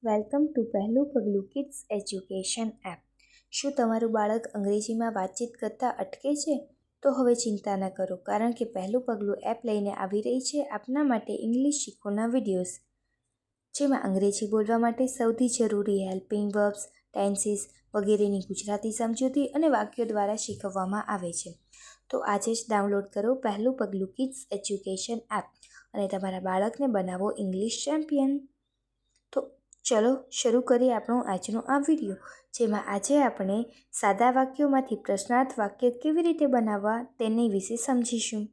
Welcome to પહેલું પગલું kids education app. શું તમારું બાળક અંગ્રેજીમાં વાતચીત કરતાં અટકે છે? તો હવે ચિંતા ન કરો, કારણ કે પહેલું પગલું એપ લઈને આવી રહી છે આપના માટે ઇંગ્લિશ શીખવાના વિડીયોઝ, જેમાં અંગ્રેજી બોલવા માટે સૌથી જરૂરી હેલ્પિંગ વર્બ્સ, ટેન્સીસ વગેરેની ગુજરાતી સમજૂતી અને વાક્યો દ્વારા શીખવવામાં આવે છે. તો આજે જ ડાઉનલોડ કરો પહેલું પગલું કિડ્સ એજ્યુકેશન એપ અને તમારા બાળકને બનાવો ઇંગ્લિશ ચેમ્પિયન. તો ચલો શરૂ કરીએ આપણો આજનો આ વિડીયો, જેમાં આજે આપણે સાદા વાક્યોમાંથી પ્રશ્નાર્થ વાક્ય કેવી રીતે બનાવવા તેની વિશે સમજીશું.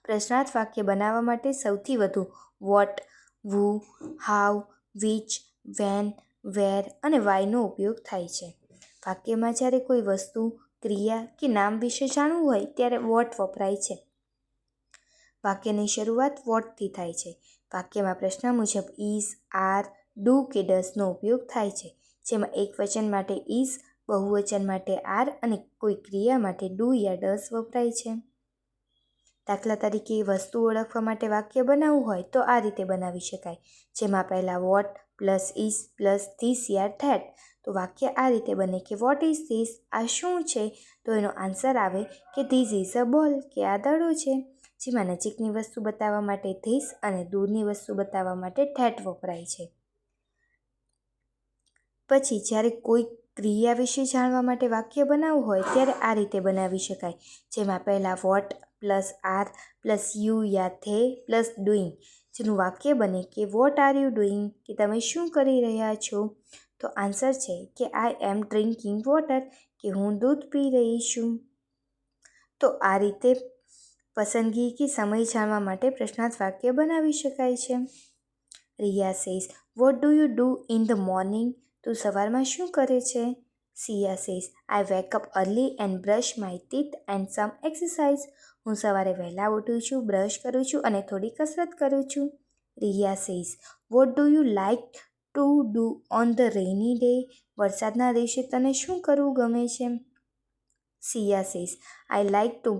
પ્રશ્નાર્થ વાક્ય બનાવવા માટે સૌથી વધુ વોટ, વુ, હાઉ, વિચ, વેન, વેર અને વાયનો ઉપયોગ થાય છે. વાક્યમાં જ્યારે કોઈ વસ્તુ, ક્રિયા કે નામ વિશે જાણવું હોય ત્યારે વોટ વપરાય છે. વાક્યની શરૂઆત વોટથી થાય છે. વાક્યમાં પ્રશ્ન મુજબ ઇઝ, આર, ડુ કે ડઝનો ઉપયોગ થાય છે, જેમાં એકવચન માટે ઇઝ, બહુવચન માટે આર અને કોઈ ક્રિયા માટે ડુ યા ડઝ વપરાય છે. દાખલા તરીકે વસ્તુ ઓળખવા માટે વાક્ય બનાવવું હોય તો આ રીતે બનાવી શકાય, જેમાં પહેલાં what plus is plus this યા ધેટ. તો વાક્ય આ રીતે બને કે વોટ ઇઝ ધીસ, આ શું છે? તો એનો આન્સર આવે કે ધીસ ઇઝ અ બોલ, કે આ દડો છે. જેમાં નજીકની વસ્તુ બતાવવા માટે ધીસ અને દૂરની વસ્તુ બતાવવા માટે ધેટ વપરાય છે. પછી જ્યારે કોઈ ક્રિયા વિશે જાણવા માટે વાક્ય બનાવવું હોય ત્યારે આ રીતે બનાવી શકાય, જેમાં પહેલાં what plus are plus you યા ધે પ્લસ ડુઈંગ, જેનું વાક્ય બને કે વોટ આર યુ ડુઈંગ, કે તમે શું કરી રહ્યા છો? તો આન્સર છે કે આઈ એમ ડ્રિંકિંગ વોટર, કે હું દૂધ પી રહી છું. તો આ રીતે પસંદગી કે સમય જાણવા માટે પ્રશ્નાર્થ વાક્ય બનાવી શકાય છે. Riya says, what do you do in the morning? તું સવારમાં શું કરે છે? Siya says, I wake up early and brush my teeth and some exercise. હું સવારે વહેલા ઉઠું છું, બ્રશ કરું છું અને થોડી કસરત કરું છું. Riya says, what do you like to do on the rainy day? વરસાદના દિવસે તને શું કરવું ગમે છે? Siya says, I like to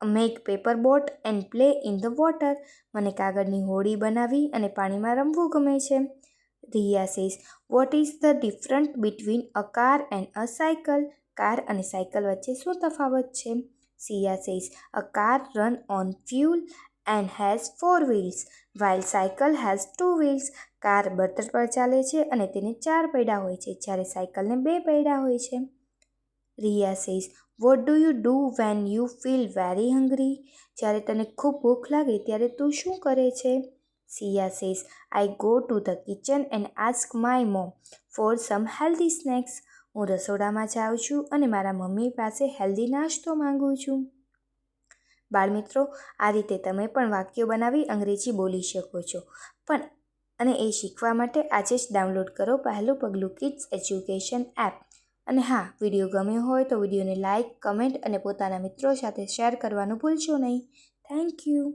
make paper boat and play in the water. મને કાગળની હોડી બનાવી અને પાણીમાં રમવું ગમે છે. Riya says, what is the different between a car and a cycle? Car અને સાયકલ વચ્ચે શું તફાવત છે? Siya says, a car run on fuel and has 4 wheels, while cycle has 2 wheels. Car બળતણ પર ચાલે છે અને તેને 4 પૈડા હોય છે, જ્યારે સાયકલને 2 પૈડા હોય છે. Riya says, what do you do when you feel very hungry? જ્યારે તને ખૂબ ભૂખ લાગે ત્યારે તું શું કરે છે? Siya says, I go to the kitchen and ask my mom for some healthy snacks. હું રસોડામાં જાઉં છું અને મારા મમ્મી પાસે હેલ્ધી નાસ્તો માંગુ છું. બાળમિત્રો, આ રીતે તમે પણ વાક્યો બનાવી અંગ્રેજી બોલી શકો છો. અને એ શીખવા માટે આજે જ ડાઉનલોડ કરો પહેલું પગલું કિડ્સ એજ્યુકેશન એપ. અને હા, વિડીયો ગમ્યો હોય તો વિડીયોને લાઇક, કમેન્ટ અને પોતાના મિત્રો સાથે શેર કરવાનું ભૂલશો નહીં. Thank you.